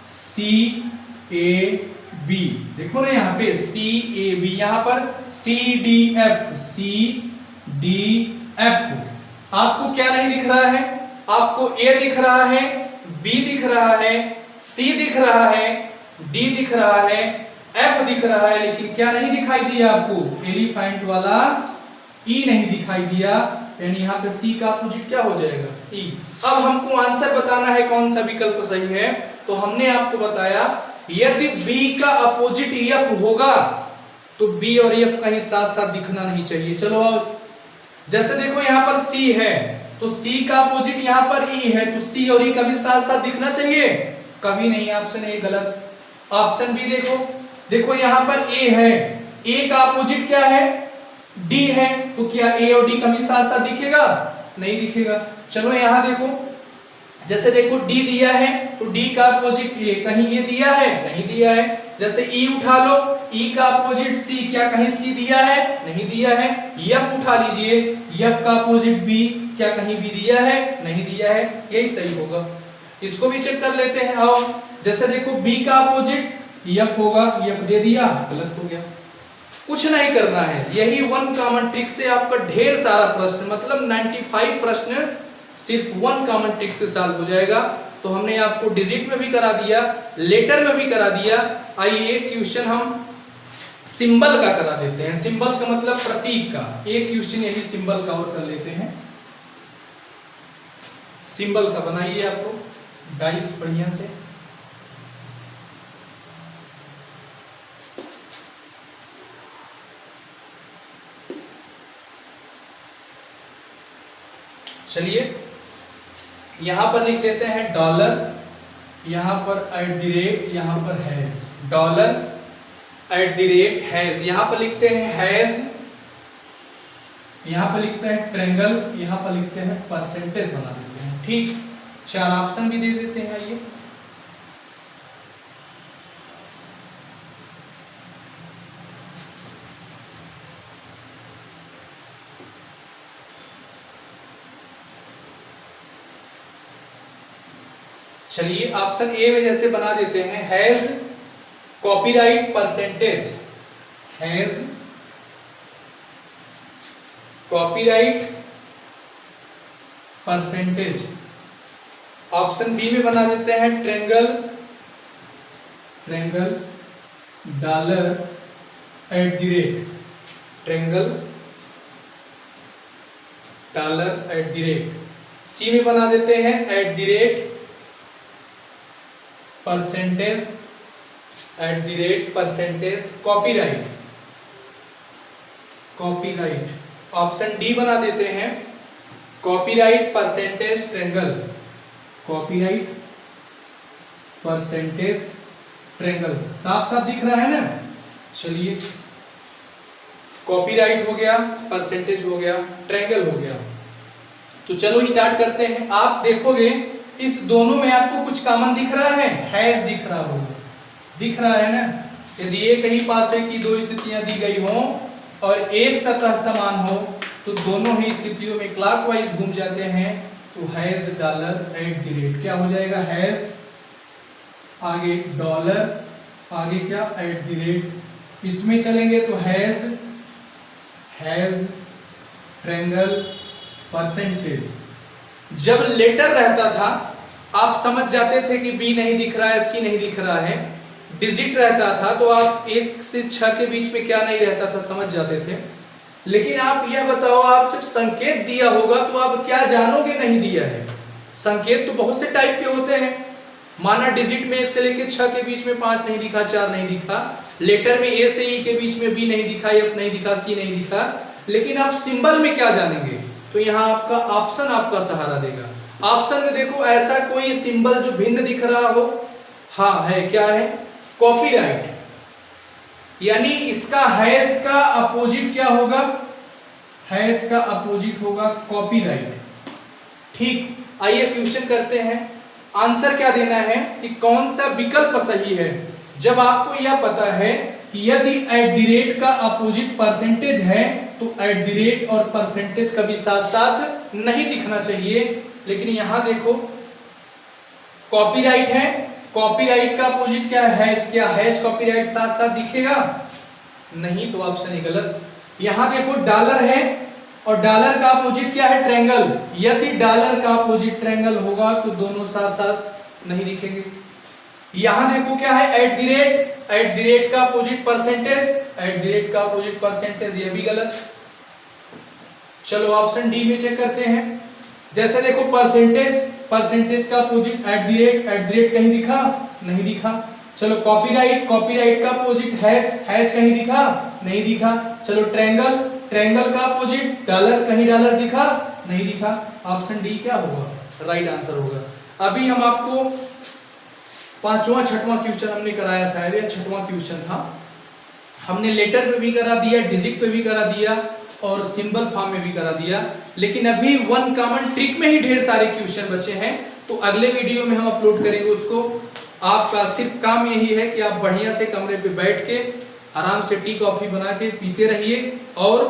Speaker 1: सी ए बी, देखो ना यहाँ पे सी ए बी, यहाँ पर C D F, C D F. आपको क्या नहीं दिख रहा है? आपको ए दिख रहा है, बी दिख रहा है, सी दिख रहा है, डी दिख रहा है, एफ दिख रहा है, लेकिन क्या नहीं दिखाई दिया आपको? एलिफेंट वाला ई नहीं दिखाई दिया, यानी यहाँ पे सी का अपोजिट क्या हो जाएगा? ई। अब हमको आंसर बताना है कौन सा विकल्प सही है। तो हमने आपको बताया यदि बी का अपोजिट एफ होगा तो बी और एफ कहीं साथ साथ दिखना नहीं चाहिए। चलो जैसे देखो यहाँ पर सी है तो सी का अपोजिट यहाँ पर ई है, तो सी और ई कभी साथ साथ दिखना चाहिए? कभी नहीं। ऑप्शन ए गलत। ऑप्शन बी देखो, देखो यहाँ पर ए है, ए का अपोजिट क्या है? डी है, तो क्या ए और डी कभी साथ साथ दिखेगा? नहीं दिखेगा। चलो यहाँ देखो, जैसे देखो डी दिया है तो डी का अपोजिट ए, कहीं ए दिया है? नहीं दिया है। जैसे ई उठा लो, ई का अपोजिट सी, क्या कहीं सी दिया है? नहीं दिया है। एफ उठा लीजिए, एफ का अपोजिट बी, क्या कहीं बी दिया है? नहीं दिया है। यही सही होगा। इसको भी चेक कर लेते हैं। आओ, जैसे देखो बी का अपोजिट एफ होगा, एफ दे दिया, गलत हो गया। कुछ नहीं करना है, यही वन कॉमन ट्रिक से आपका ढेर सारा प्रश्न, मतलब 95 प्रश्न सिर्फ वन कॉमन ट्रिक से सॉल्व हो जाएगा। तो हमने आपको डिजिट में भी करा दिया, लेटर में भी करा दिया। आइए क्वेश्चन हम सिंबल का करा देते हैं। सिंबल का मतलब प्रतीक का। एक क्वेश्चन यही सिंबल का और कर लेते हैं। सिंबल का बनाइए आपको डाइस बढ़िया से। चलिए यहां पर लिख लेते हैं डॉलर, यहां पर @ यहां पर हैज, डॉलर @ हैज, यहां पर लिखते हैं हैज, यहां पर लिखते हैं ट्रेंगल, यहां पर लिखते हैं परसेंटेज बना देते हैं। ठीक, 4 ऑप्शन भी दे देते हैं। आइए चलिए ऑप्शन ए में जैसे बना देते हैं hash copyright percentage, hash copyright percentage. Option B में बना देते हैं triangle, triangle dollar @ triangle dollar @ C में बना देते हैं @ percentage, @ percentage copyright, copyright. Option D बना देते हैं copyright percentage triangle, copyright percentage triangle. साफ साफ दिख रहा है ना? चलिए कॉपीराइट हो गया, परसेंटेज हो गया, ट्रेंगल हो गया। तो चलो स्टार्ट करते हैं। आप देखोगे इस दोनों में आपको कुछ कॉमन दिख रहा है? हैज दिख रहा होगा, दिख रहा है ना? यदि एक ही पासे की दो स्थितियां दी गई हो और एक सतह समान हो तो दोनों ही स्थितियों में क्लॉकवाइज घूम जाते हैं। तो हैज डॉलर @ क्या हो जाएगा? हैज आगे डॉलर, आगे क्या? @ इसमें चलेंगे तो हैज ट्रेंगल परसेंटेज। जब लेटर रहता था आप समझ जाते थे कि बी नहीं दिख रहा है, सी नहीं दिख रहा है। डिजिट रहता था तो आप 1 से 6 के बीच में क्या नहीं रहता था समझ जाते थे। लेकिन आप यह बताओ, आप जब संकेत दिया होगा तो आप क्या जानोगे नहीं दिया है? संकेत तो बहुत से टाइप के होते हैं। माना डिजिट में 1 से लेकर 6 के बीच में 5 नहीं दिखा, 4 नहीं दिखा। लेटर में ए से ई के बीच में बी नहीं दिखा, एफ नहीं दिखा, सी नहीं दिखा। लेकिन आप सिंबल में क्या जानेंगे? तो यहाँ आपका ऑप्शन आपका सहारा देगा। ऑप्शन में देखो ऐसा कोई सिंबल जो भिन्न दिख रहा हो? हाँ है, क्या है? कॉपीराइट। यानी इसका हैज का अपोजिट क्या होगा? हैज का अपोजिट होगा कॉपीराइट। ठीक, आइए क्वेश्चन करते हैं। आंसर क्या देना है कि कौन सा विकल्प सही है? जब आपको यह पता है कि यदि एट द रेट का अपोजिट परसेंटेज है तो एट द रेट और परसेंटेज कभी साथ साथ नहीं दिखना चाहिए। लेकिन यहां देखो कॉपीराइट है, कॉपीराइट का अपोजिट क्या है? क्या हैश कॉपीराइट साथ साथ दिखेगा? नहीं, तो ऑप्शन ही गलत। यहां देखो डॉलर है और डॉलर का अपोजिट क्या है? ट्रायंगल। यदि डॉलर का अपोजिट ट्रायंगल होगा तो दोनों साथ साथ नहीं दिखेंगे। यहां देखो क्या है? At the rate, at the rate का opposite percentage, at the rate का अपोजिट परसेंटेज, यह भी गलत। चलो ऑप्शन डी में चेक करते हैं। जैसे देखो परसेंटेज, परसेंटेज का अपोजिट एट द रेट कहीं दिखा? नहीं दिखा। चलो कॉपीराइट, कॉपीराइट का अपोजिट हैश, हैश कहीं दिखा? नहीं दिखा। चलो ट्रायंगल, ट्रायंगल का अपोजिट डॉलर, कहीं डॉलर दिखा? नहीं दिखा। ऑप्शन डी क्या होगा? राइट आंसर होगा। अभी हम आपको पांचवा छठवां क्वेश्चन हमने कराया, शायद या छठवां क्वेश्चन था। हमने लेटर पे भी करा दिया, डिजिट पे भी करा दिया और सिंबल फॉर्म में भी करा दिया। लेकिन अभी वन कॉमन ट्रिक में ही ढेर सारे क्वेश्चन बचे हैं, तो अगले वीडियो में हम अपलोड करेंगे उसको। आपका सिर्फ काम यही है कि आप बढ़िया से कमरे पे बैठ के आराम से टी कॉफी बना के पीते रहिए और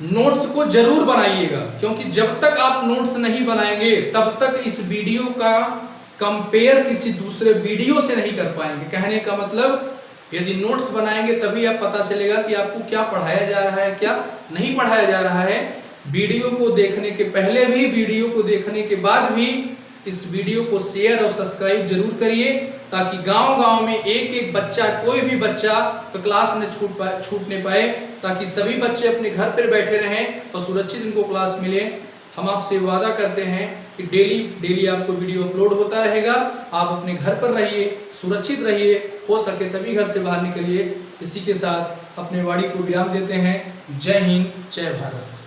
Speaker 1: नोट्स को जरूर बनाइएगा, क्योंकि जब तक आप नोट्स नहीं बनाएंगे तब तक इस वीडियो का कंपेयर किसी दूसरे वीडियो से नहीं कर पाएंगे। कहने का मतलब यदि नोट्स बनाएंगे तभी आप पता चलेगा कि आपको क्या पढ़ाया जा रहा है, क्या नहीं पढ़ाया जा रहा है। वीडियो को देखने के पहले भी, वीडियो को देखने के बाद भी इस वीडियो को शेयर और सब्सक्राइब जरूर करिए, ताकि गांव-गांव में एक एक बच्चा, कोई भी बच्चा क्लास न छूटने पाए, ताकि सभी बच्चे अपने घर पर बैठे रहें और सुरक्षित इनको क्लास मिले। हम आपसे वादा करते हैं कि डेली आपको वीडियो अपलोड होता रहेगा। आप अपने घर पर रहिए, सुरक्षित रहिए, हो सके तभी घर से बाहर निकलिए। इसी के साथ अपने वाणी को विराम देते हैं। जय हिंद, जय भारत।